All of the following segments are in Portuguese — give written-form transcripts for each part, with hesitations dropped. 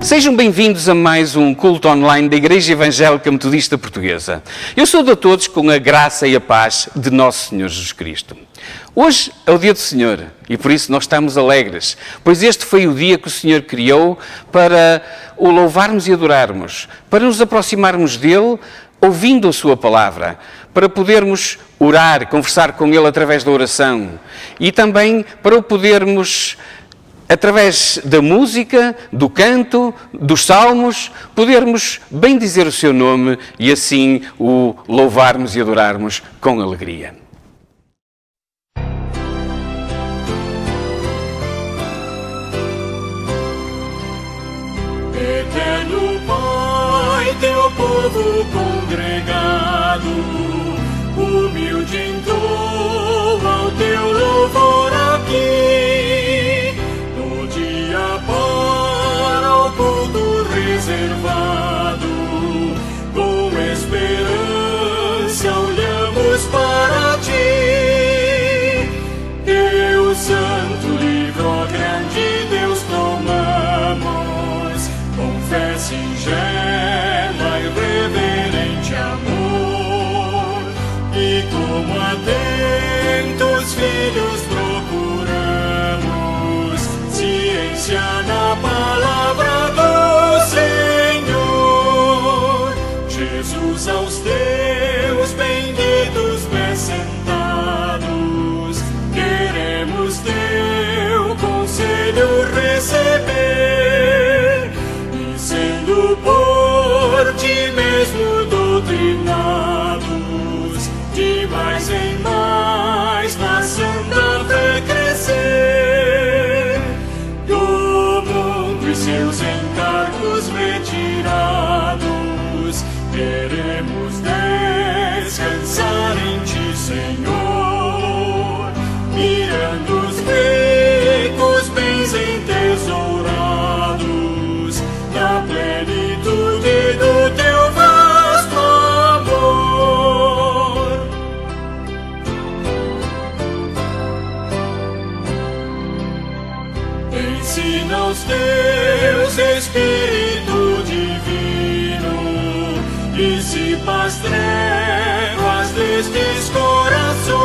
Sejam bem-vindos a mais um culto online da Igreja Evangélica Metodista Portuguesa. Eu saúdo a todos com a graça e a paz de Nosso Senhor Jesus Cristo. Hoje é o dia do Senhor e por isso nós estamos alegres, pois este foi o dia que o Senhor criou para o louvarmos e adorarmos, para nos aproximarmos dele ouvindo a sua palavra, para podermos orar, conversar com ele através da oração e também para o podermos, através da música, do canto, dos salmos, podermos bem dizer o seu nome e assim o louvarmos e adorarmos com alegria. Eterno Pai, teu povo congregado, humilde entoa o teu louvor aqui. No dia para o culto reservado, com esperança olhamos para ti. Deus santo, livre, ó grande Deus, tomamos com fé singela e reverente amor, e como atentos filhos procuramos ciência na palavra do Senhor. Jesus, aos teus benditos pés sentados, queremos teu conselho receber, e sendo por ti mesmo doutrinados, de mais em mais na santa fé crescer, do mundo e seus encargos retirados, queremos descansar em ti, Senhor, mirando os ricos bens entesourados na plenitude do teu vasto amor. Ensina os teus Espírito divino, dissipa as trevas destes corações,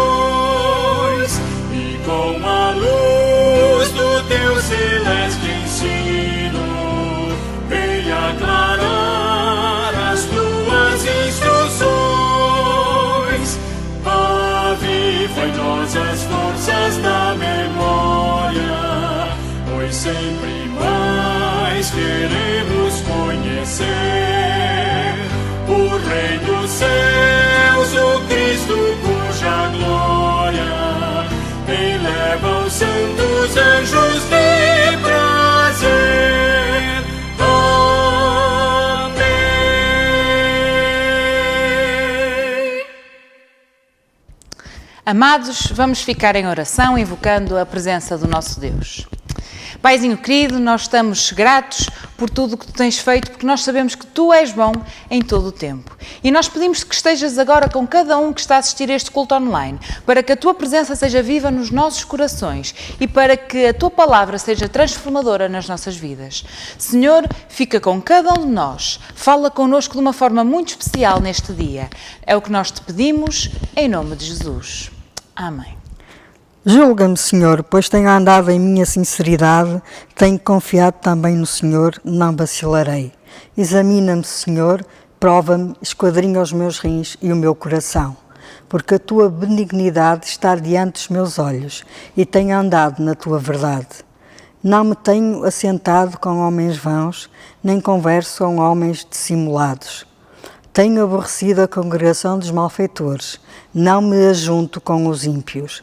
e com a luz do teu celeste ensino, vem aclarar as tuas instruções. Aviva em nós as forças da memória, pois sempre mais queremos conhecer o Rei dos céus, o Cristo cuja glória eleva os santos anjos de prazer. Amém. Amados, vamos ficar em oração invocando a presença do nosso Deus. Paizinho querido, nós estamos gratos por tudo o que tu tens feito, porque nós sabemos que tu és bom em todo o tempo. E nós pedimos que estejas agora com cada um que está a assistir a este culto online, para que a tua presença seja viva nos nossos corações e para que a tua palavra seja transformadora nas nossas vidas. Senhor, fica com cada um de nós, fala connosco de uma forma muito especial neste dia. É o que nós te pedimos, em nome de Jesus. Amém. Julga-me, Senhor, pois tenho andado em minha sinceridade, tenho confiado também no Senhor, não vacilarei. Examina-me, Senhor, prova-me, esquadrinha os meus rins e o meu coração, porque a tua benignidade está diante dos meus olhos e tenho andado na tua verdade. Não me tenho assentado com homens vãos, nem converso com homens dissimulados. Tenho aborrecido a congregação dos malfeitores, não me ajunto com os ímpios.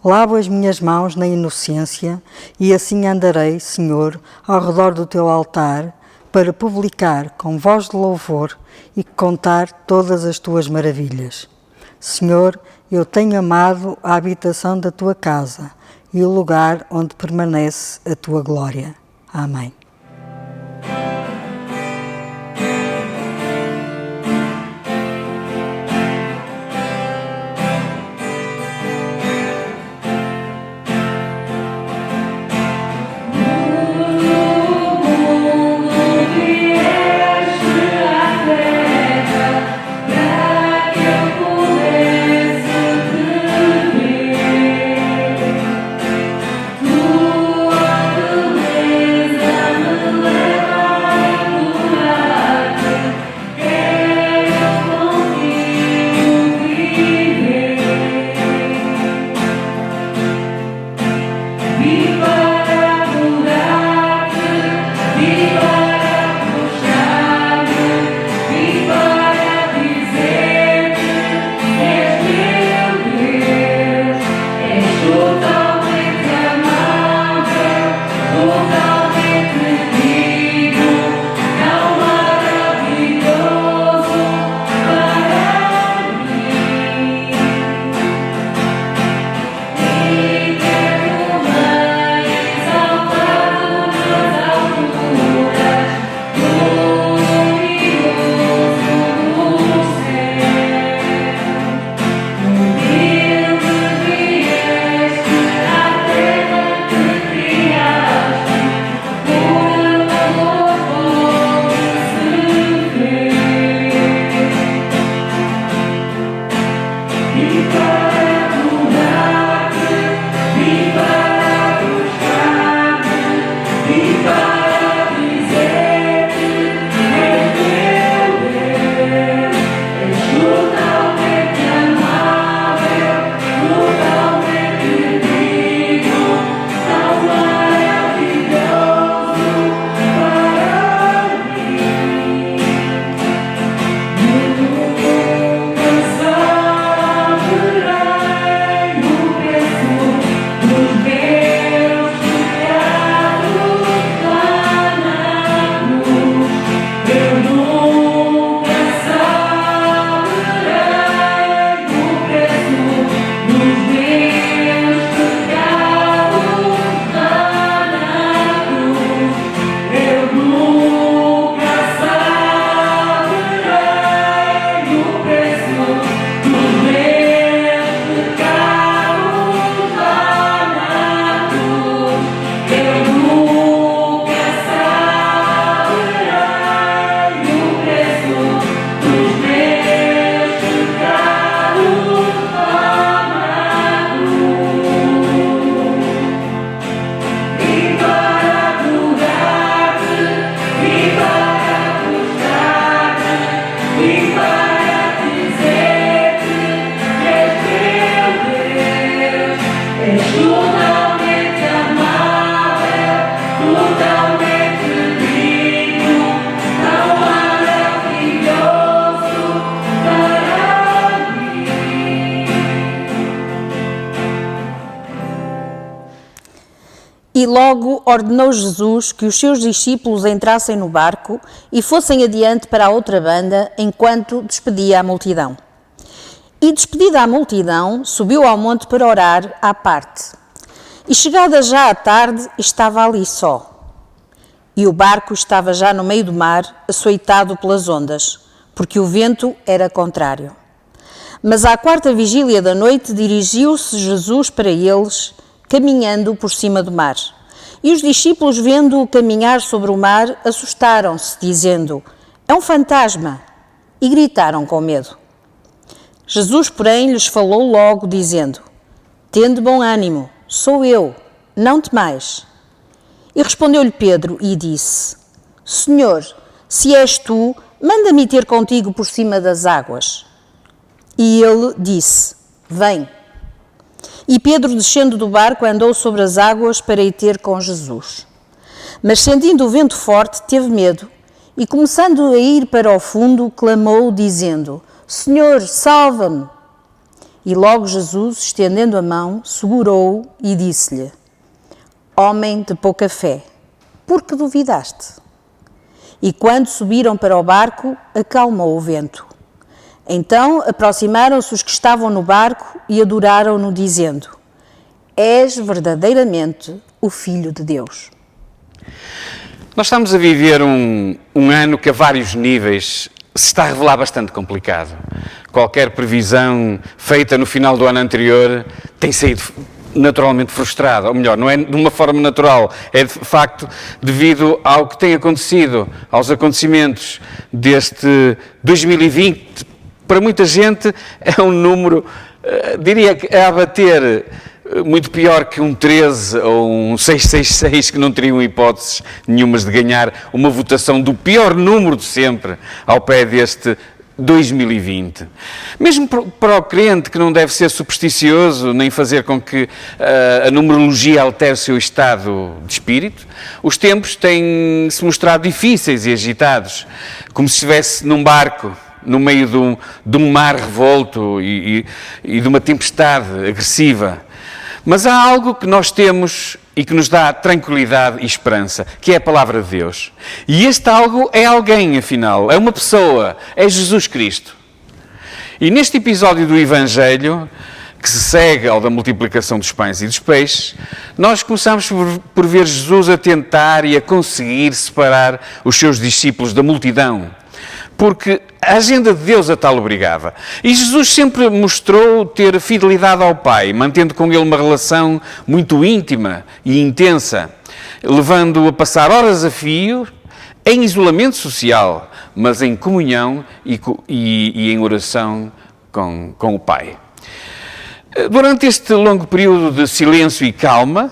Lavo as minhas mãos na inocência e assim andarei, Senhor, ao redor do teu altar, para publicar com voz de louvor e contar todas as tuas maravilhas. Senhor, eu tenho amado a habitação da tua casa e o lugar onde permanece a tua glória. Amém. E logo ordenou Jesus que os seus discípulos entrassem no barco e fossem adiante para a outra banda, enquanto despedia a multidão. E despedida a multidão, subiu ao monte para orar à parte. E chegada já a tarde, estava ali só. E o barco estava já no meio do mar, açoitado pelas ondas, porque o vento era contrário. Mas à quarta vigília da noite dirigiu-se Jesus para eles, caminhando por cima do mar. E os discípulos, vendo-o caminhar sobre o mar, assustaram-se, dizendo: é um fantasma! E gritaram com medo. Jesus, porém, lhes falou logo, dizendo: tende bom ânimo, sou eu, não temais. E respondeu-lhe Pedro e disse: Senhor, se és tu, manda-me ter contigo por cima das águas. E ele disse: vem. E Pedro, descendo do barco, andou sobre as águas para ir ter com Jesus. Mas sentindo o vento forte, teve medo, e começando a ir para o fundo, clamou, dizendo: Senhor, salva-me! E logo Jesus, estendendo a mão, segurou-o e disse-lhe: Homem de pouca fé, por que duvidaste? E quando subiram para o barco, acalmou o vento. Então aproximaram-se os que estavam no barco e adoraram-no, dizendo: És verdadeiramente o Filho de Deus. Nós estamos a viver um ano que a vários níveis se está a revelar bastante complicado. Qualquer previsão feita no final do ano anterior tem saído naturalmente frustrada, ou melhor, não é de uma forma natural, é de facto devido ao que tem acontecido, aos acontecimentos deste 2020. Para muita gente é um número, diria que é a bater, muito pior que um 13 ou um 666, que não teriam hipóteses nenhumas de ganhar uma votação do pior número de sempre ao pé deste 2020. Mesmo para o crente, que não deve ser supersticioso, nem fazer com que a numerologia altere o seu estado de espírito, os tempos têm-se mostrado difíceis e agitados, como se estivesse num barco, no meio de um mar revolto e de uma tempestade agressiva. Mas há algo que nós temos e que nos dá tranquilidade e esperança, que é a palavra de Deus. E este algo é alguém, afinal, é uma pessoa, é Jesus Cristo. E neste episódio do Evangelho, que se segue ao da multiplicação dos pães e dos peixes, nós começamos por ver Jesus a tentar e a conseguir separar os seus discípulos da multidão, porque a agenda de Deus a tal obrigava. E Jesus sempre mostrou ter fidelidade ao Pai, mantendo com ele uma relação muito íntima e intensa, levando-o a passar horas a fio, em isolamento social, mas em comunhão e em oração com o Pai. Durante este longo período de silêncio e calma,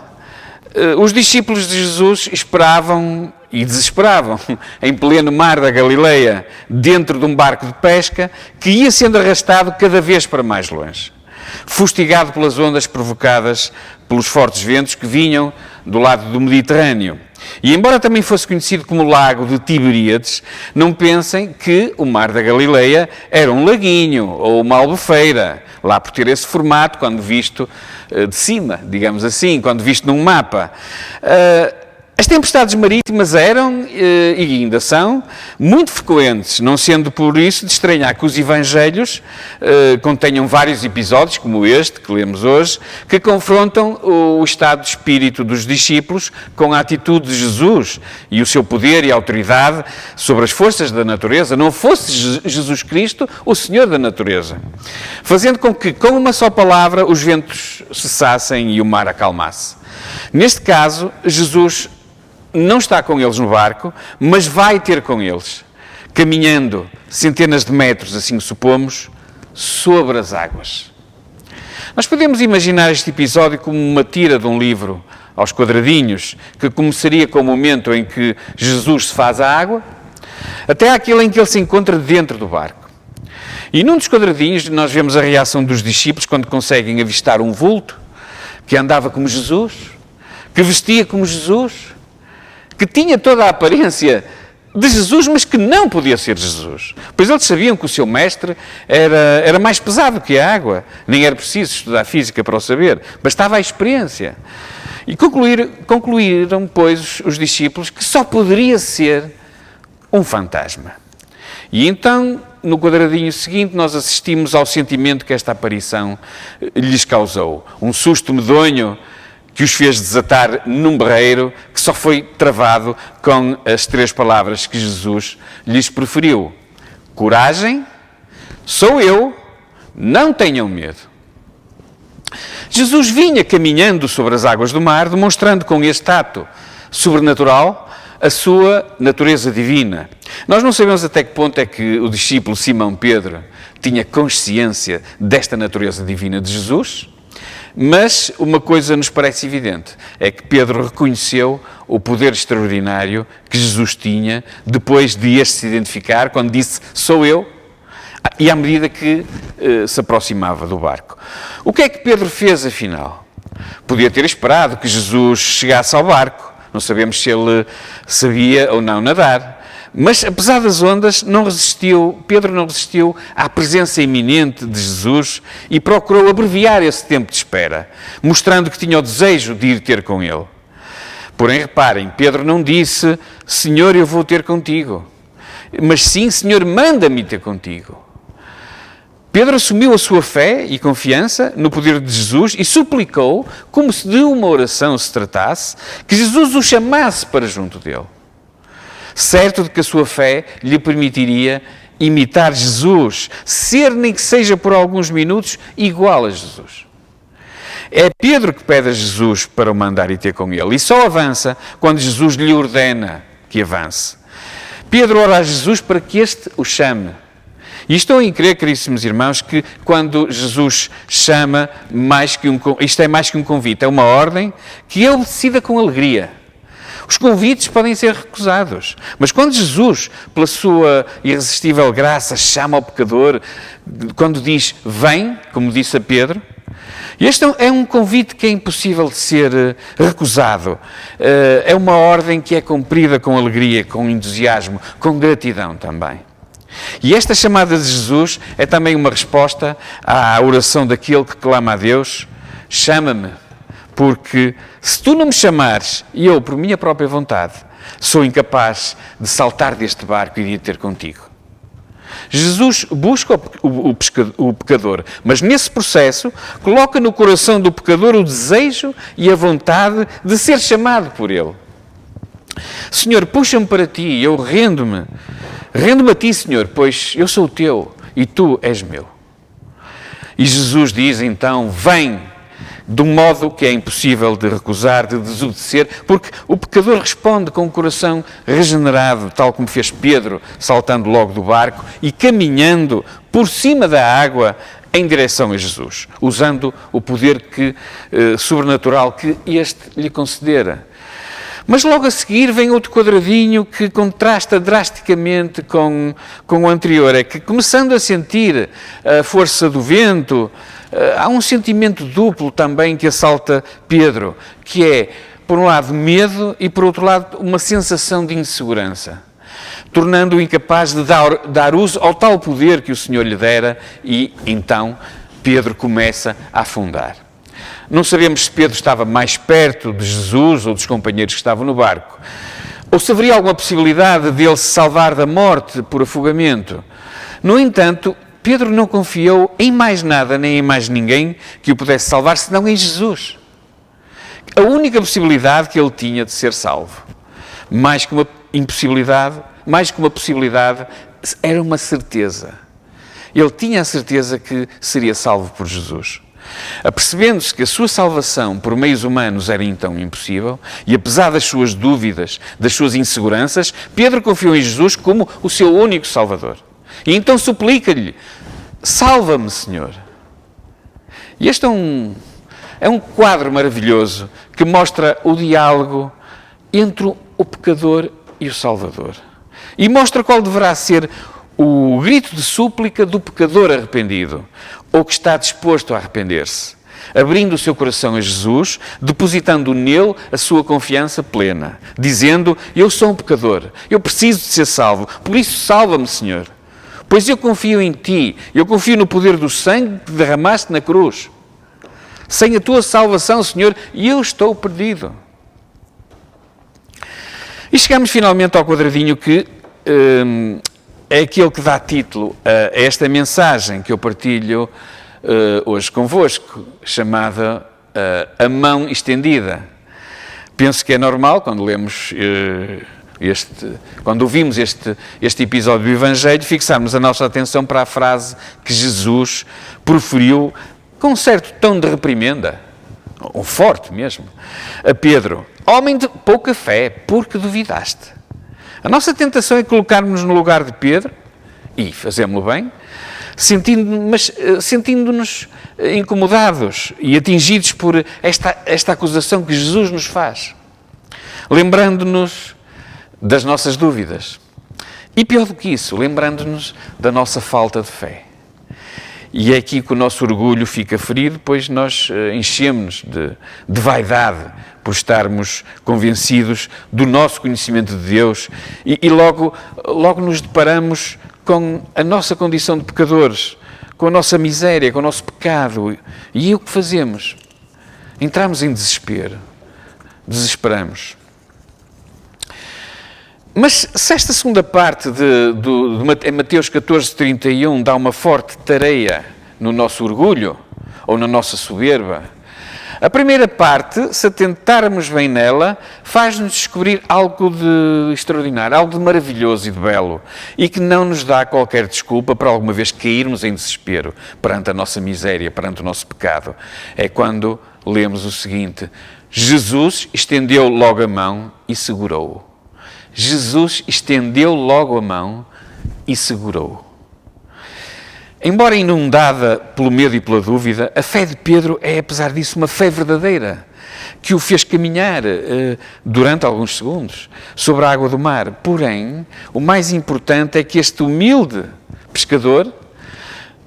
os discípulos de Jesus esperavam e desesperavam, em pleno mar da Galileia, dentro de um barco de pesca que ia sendo arrastado cada vez para mais longe, fustigado pelas ondas provocadas pelos fortes ventos que vinham do lado do Mediterrâneo. E embora também fosse conhecido como o Lago de Tiberíades, não pensem que o mar da Galileia era um laguinho ou uma albufeira, lá por ter esse formato quando visto de cima, digamos assim, quando visto num mapa. As tempestades marítimas eram, e ainda são, muito frequentes, não sendo por isso de estranhar que os Evangelhos contenham vários episódios, como este que lemos hoje, que confrontam o estado de espírito dos discípulos com a atitude de Jesus e o seu poder e autoridade sobre as forças da natureza, não fosse Jesus Cristo o Senhor da natureza, fazendo com que, com uma só palavra, os ventos cessassem e o mar acalmasse. Neste caso, Jesus não está com eles no barco, mas vai ter com eles, caminhando centenas de metros, assim supomos, sobre as águas. Nós podemos imaginar este episódio como uma tira de um livro aos quadradinhos, que começaria com o momento em que Jesus se faz à água, até aquele em que ele se encontra dentro do barco. E num dos quadradinhos nós vemos a reação dos discípulos quando conseguem avistar um vulto que andava como Jesus, que vestia como Jesus, que tinha toda a aparência de Jesus, mas que não podia ser Jesus. Pois eles sabiam que o seu mestre era mais pesado que a água. Nem era preciso estudar física para o saber. Bastava a experiência. E concluíram, pois, os discípulos que só poderia ser um fantasma. E então, no quadradinho seguinte, nós assistimos ao sentimento que esta aparição lhes causou. Um susto medonho que os fez desatar num berreiro que só foi travado com as 3 palavras que Jesus lhes proferiu. Coragem, sou eu, não tenham medo. Jesus vinha caminhando sobre as águas do mar, demonstrando com este ato sobrenatural a sua natureza divina. Nós não sabemos até que ponto é que o discípulo Simão Pedro tinha consciência desta natureza divina de Jesus, mas uma coisa nos parece evidente, é que Pedro reconheceu o poder extraordinário que Jesus tinha depois de este se identificar, quando disse, sou eu, e à medida que se aproximava do barco. O que é que Pedro fez, afinal? Podia ter esperado que Jesus chegasse ao barco. Não sabemos se ele sabia ou não nadar. Mas, apesar das ondas, Pedro não resistiu à presença iminente de Jesus e procurou abreviar esse tempo de espera, mostrando que tinha o desejo de ir ter com ele. Porém, reparem, Pedro não disse, Senhor, eu vou ter contigo. Mas sim, Senhor, manda-me ter contigo. Pedro assumiu a sua fé e confiança no poder de Jesus e suplicou, como se de uma oração se tratasse, que Jesus o chamasse para junto dele. Certo de que a sua fé lhe permitiria imitar Jesus, ser, nem que seja por alguns minutos, igual a Jesus. É Pedro que pede a Jesus para o mandar e ter com ele, e só avança quando Jesus lhe ordena que avance. Pedro ora a Jesus para que este o chame. E estou em crer, caríssimos irmãos, que quando Jesus chama, isto é mais que um convite, é uma ordem que ele decida com alegria. Os convites podem ser recusados, mas quando Jesus, pela sua irresistível graça, chama o pecador, quando diz, vem, como disse a Pedro, este é um convite que é impossível de ser recusado. É uma ordem que é cumprida com alegria, com entusiasmo, com gratidão também. E esta chamada de Jesus é também uma resposta à oração daquele que clama a Deus, chama-me, porque se tu não me chamares, e eu, por minha própria vontade, sou incapaz de saltar deste barco e de ir ter contigo. Jesus busca o pecador, mas nesse processo coloca no coração do pecador o desejo e a vontade de ser chamado por ele. Senhor, puxa-me para ti, eu rendo-me a ti, Senhor, pois eu sou teu e tu és meu. E Jesus diz então, vem, de um modo que é impossível de recusar, de desobedecer, porque o pecador responde com o coração regenerado, tal como fez Pedro, saltando logo do barco e caminhando por cima da água em direção a Jesus, usando o poder sobrenatural que este lhe concedera. Mas logo a seguir vem outro quadradinho que contrasta drasticamente com o anterior. É que, começando a sentir a força do vento, há um sentimento duplo também que assalta Pedro, que é, por um lado, medo e, por outro lado, uma sensação de insegurança, tornando-o incapaz de dar uso ao tal poder que o Senhor lhe dera e, então, Pedro começa a afundar. Não sabemos se Pedro estava mais perto de Jesus ou dos companheiros que estavam no barco, ou se haveria alguma possibilidade de ele se salvar da morte por afogamento. No entanto, Pedro não confiou em mais nada nem em mais ninguém que o pudesse salvar, senão em Jesus. A única possibilidade que ele tinha de ser salvo. Mais que uma possibilidade, era uma certeza. Ele tinha a certeza que seria salvo por Jesus. Apercebendo-se que a sua salvação por meios humanos era então impossível, e apesar das suas dúvidas, das suas inseguranças, Pedro confiou em Jesus como o seu único Salvador. E então suplica-lhe, salva-me, Senhor. E este é um quadro maravilhoso que mostra o diálogo entre o pecador e o Salvador. E mostra qual deverá ser o grito de súplica do pecador arrependido, ou que está disposto a arrepender-se. abrindo o seu coração a Jesus, depositando nele a sua confiança plena, dizendo: eu sou um pecador, eu preciso de ser salvo, por isso salva-me, Senhor. Pois eu confio em Ti, eu confio no poder do sangue que derramaste na cruz. Sem a Tua salvação, Senhor, eu estou perdido. E chegamos finalmente ao quadradinho que é aquele que dá título a esta mensagem que eu partilho hoje convosco, chamada A Mão Estendida. Penso que é normal, quando lemos quando ouvimos este episódio do Evangelho, fixarmos a nossa atenção para a frase que Jesus proferiu com um certo tom de reprimenda, ou forte mesmo, a Pedro: homem de pouca fé, porque duvidaste. A nossa tentação é colocarmos-nos no lugar de Pedro, e fazemos-lo bem, sentindo-nos incomodados e atingidos por esta acusação que Jesus nos faz, lembrando-nos das nossas dúvidas. E pior do que isso, lembrando-nos da nossa falta de fé. E é aqui que o nosso orgulho fica ferido, pois nós enchemos-nos de vaidade por estarmos convencidos do nosso conhecimento de Deus e logo nos deparamos com a nossa condição de pecadores, com a nossa miséria, com o nosso pecado. E aí o que fazemos? Entramos em desespero, desesperamos. Mas se esta segunda parte de Mateus 14:31 dá uma forte tareia no nosso orgulho ou na nossa soberba, a primeira parte, se atentarmos bem nela, faz-nos descobrir algo de extraordinário, algo de maravilhoso e de belo, e que não nos dá qualquer desculpa para alguma vez cairmos em desespero perante a nossa miséria, perante o nosso pecado. É quando lemos o seguinte: Jesus estendeu logo a mão e segurou-o. Jesus estendeu logo a mão e segurou-o. Embora inundada pelo medo e pela dúvida, a fé de Pedro é, apesar disso, uma fé verdadeira, que o fez caminhar durante alguns segundos sobre a água do mar. Porém, o mais importante é que este humilde pescador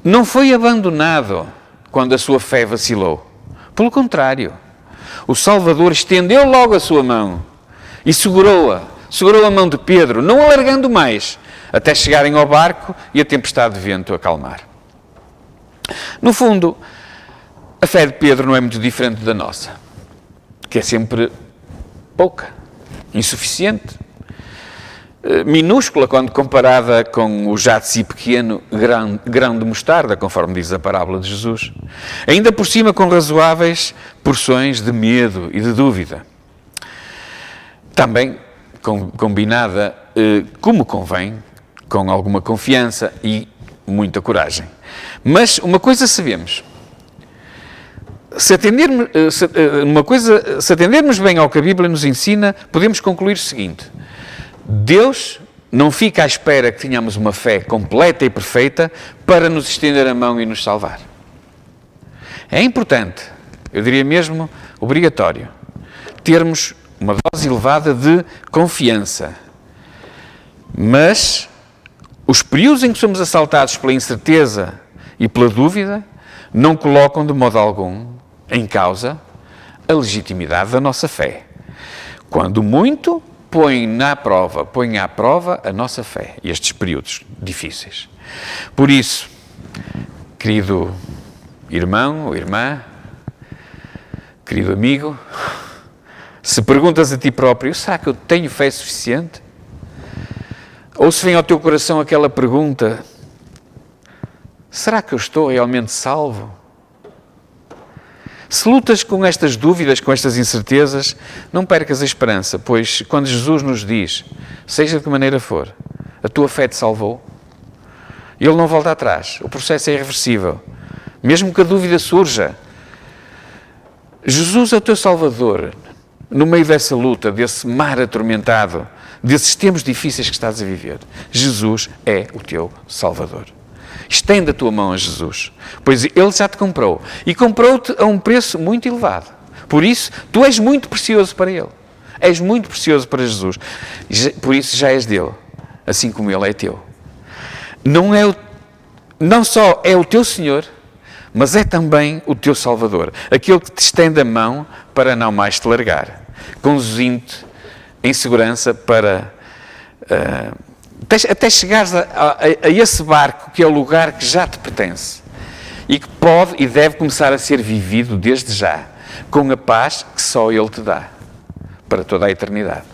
não foi abandonado quando a sua fé vacilou. Pelo contrário, o Salvador estendeu logo a sua mão e segurou a mão de Pedro, não alargando mais, até chegarem ao barco e a tempestade de vento acalmar. No fundo, a fé de Pedro não é muito diferente da nossa, que é sempre pouca, insuficiente, minúscula quando comparada com o já de si pequeno grão de mostarda, conforme diz a parábola de Jesus. Ainda por cima com razoáveis porções de medo e de dúvida. Também combinada, como convém, com alguma confiança e muita coragem. Mas uma coisa sabemos: se atendermos bem ao que a Bíblia nos ensina, podemos concluir o seguinte: Deus não fica à espera que tenhamos uma fé completa e perfeita para nos estender a mão e nos salvar. É importante, eu diria mesmo obrigatório, termos uma dose elevada de confiança. Mas os períodos em que somos assaltados pela incerteza e pela dúvida não colocam de modo algum em causa a legitimidade da nossa fé. Quando muito, põe à prova a nossa fé, estes períodos difíceis. Por isso, querido irmão ou irmã, querido amigo, se perguntas a ti próprio: será que eu tenho fé suficiente? Ou se vem ao teu coração aquela pergunta: será que eu estou realmente salvo? Se lutas com estas dúvidas, com estas incertezas, não percas a esperança, pois quando Jesus nos diz, seja de que maneira for, a tua fé te salvou, Ele não volta atrás, o processo é irreversível. Mesmo que a dúvida surja, Jesus é o teu Salvador, no meio dessa luta, desse mar atormentado, desses tempos difíceis que estás a viver. Jesus é o teu Salvador. Estende a tua mão a Jesus, pois Ele já te comprou, e comprou-te a um preço muito elevado. Por isso, tu és muito precioso para Ele. És muito precioso para Jesus. Por isso, já és dele, assim como Ele é teu. Não só é o teu Senhor, mas é também o teu Salvador, aquele que te estende a mão para não mais te largar, conduzindo-te em segurança para até chegares a esse barco que é o lugar que já te pertence e que pode e deve começar a ser vivido desde já, com a paz que só Ele te dá, para toda a eternidade.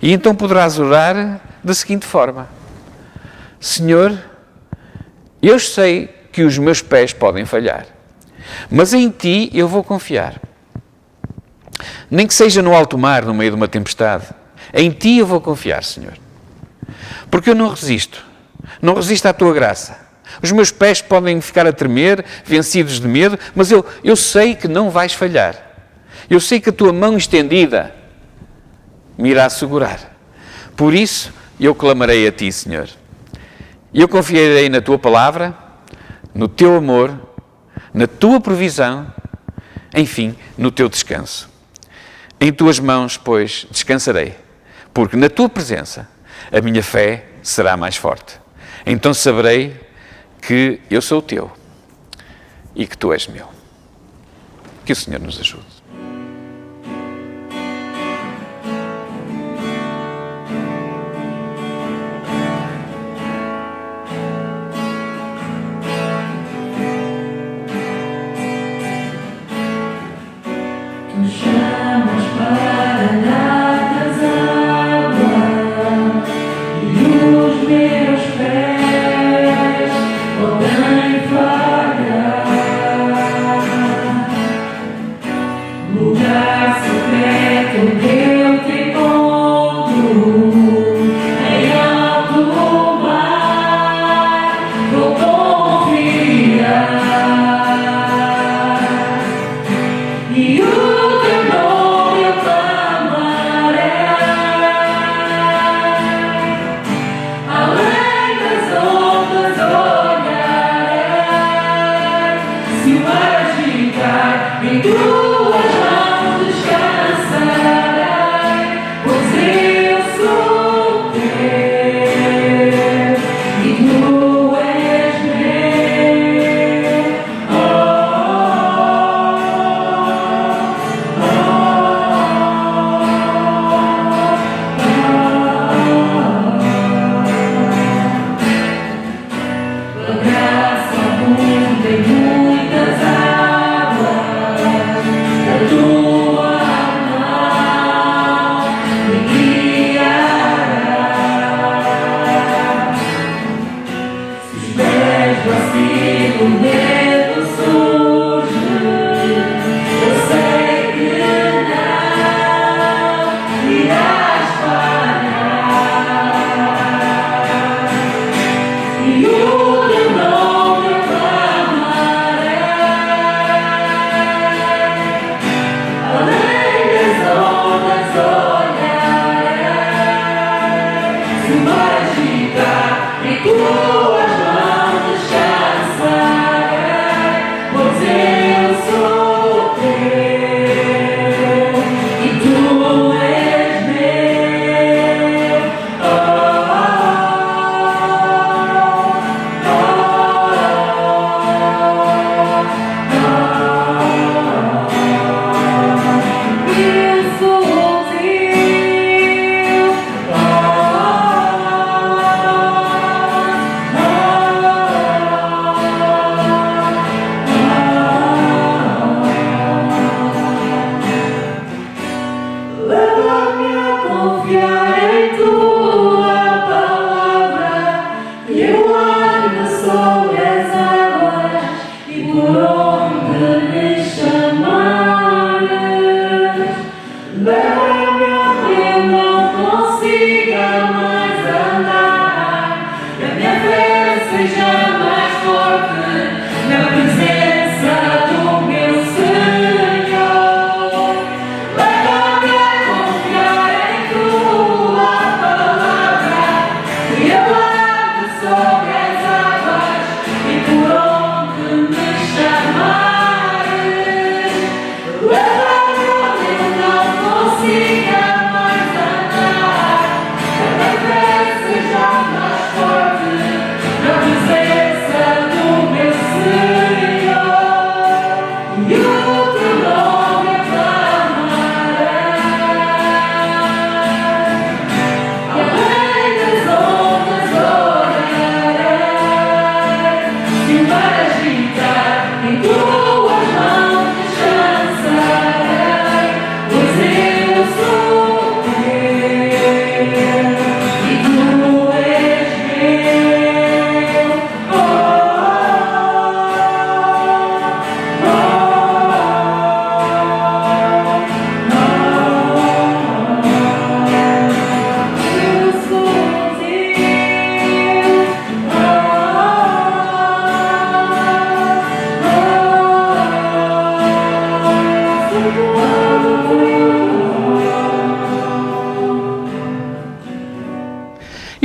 E então poderás orar da seguinte forma: Senhor, eu sei que os meus pés podem falhar, mas em Ti eu vou confiar. Nem que seja no alto mar, no meio de uma tempestade, em Ti eu vou confiar, Senhor. Porque eu não resisto à Tua graça. Os meus pés podem ficar a tremer, vencidos de medo, mas eu sei que não vais falhar. Eu sei que a Tua mão estendida me irá segurar. Por isso, eu clamarei a Ti, Senhor. Eu confiarei na Tua palavra, no Teu amor, na Tua provisão, enfim, no Teu descanso. Em Tuas mãos, pois, descansarei, porque na Tua presença a minha fé será mais forte. Então saberei que eu sou Teu e que Tu és meu. Que o Senhor nos ajude.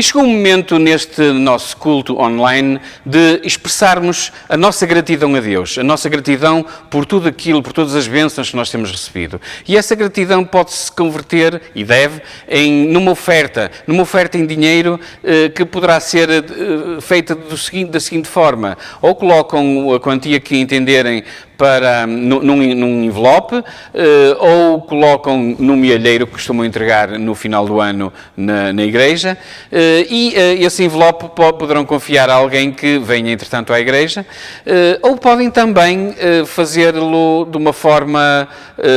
E chegou o momento neste nosso culto online de expressarmos a nossa gratidão a Deus, a nossa gratidão por tudo aquilo, por todas as bênçãos que nós temos recebido. E essa gratidão pode-se converter, e deve, numa oferta em dinheiro que poderá ser feita da seguinte forma. Ou colocam a quantia que entenderem num envelope, ou colocam num milheiro que costumam entregar no final do ano na igreja, e esse envelope poderão confiar a alguém que venha, entretanto, à igreja, ou podem também fazê-lo de uma forma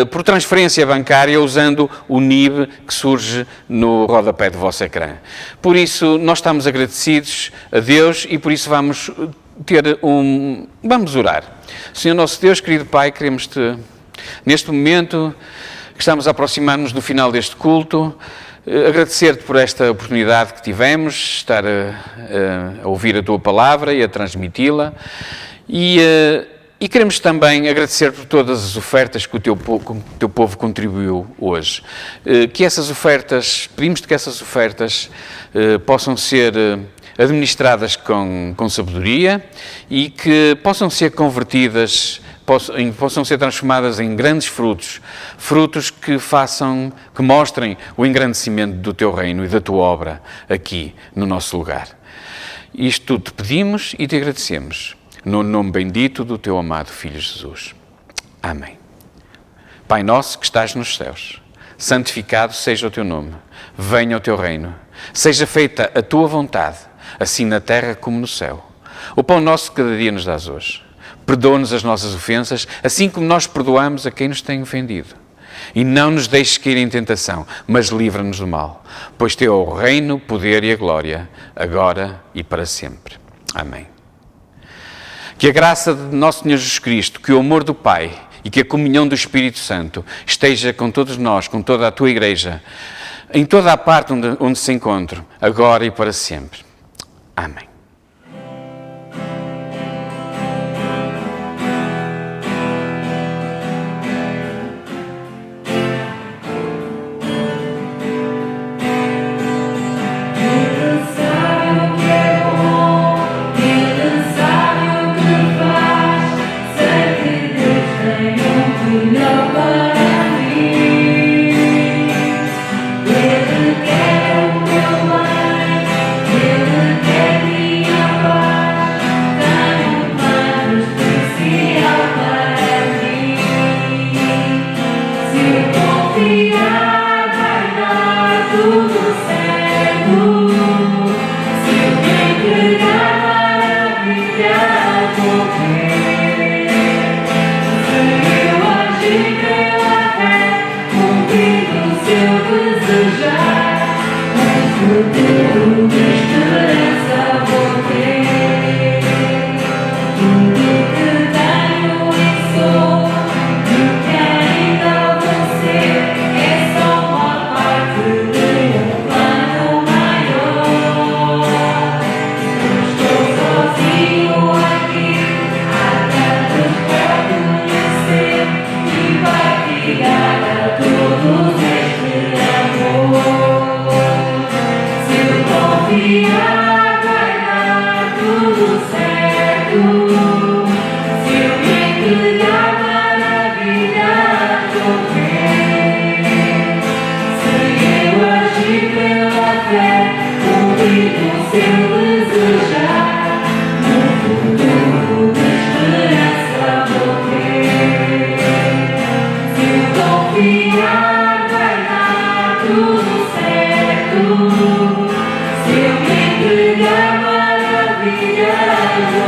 por transferência bancária, usando o NIB que surge no rodapé do vosso ecrã. Por isso, nós estamos agradecidos a Deus e por isso vamos orar. Senhor nosso Deus, querido Pai, queremos-te, neste momento que estamos a aproximar-nos do final deste culto, agradecer-te por esta oportunidade que tivemos, estar a ouvir a Tua Palavra e a transmiti-la, e queremos também agradecer por todas as ofertas que o Teu povo contribuiu hoje. Que essas ofertas, pedimos-te que essas ofertas possam ser administradas com sabedoria e que possam ser convertidas, possam ser transformadas em grandes frutos que mostrem o engrandecimento do Teu reino e da Tua obra aqui no nosso lugar. Isto tudo te pedimos e te agradecemos, no nome bendito do Teu amado Filho Jesus. Amém. Pai nosso que estás nos céus, santificado seja o Teu nome, venha o Teu reino, seja feita a Tua vontade, assim na terra como no céu. O pão nosso de cada dia nos dás hoje. Perdoa-nos as nossas ofensas, assim como nós perdoamos a quem nos tem ofendido. E não nos deixes cair em tentação, mas livra-nos do mal. Pois Teu é o reino, o poder e a glória, agora e para sempre. Amém. Que a graça de nosso Senhor Jesus Cristo, que o amor do Pai e que a comunhão do Espírito Santo esteja com todos nós, com toda a Tua Igreja, em toda a parte onde se encontra, agora e para sempre. Amém. Se eu me entregar, maravilha.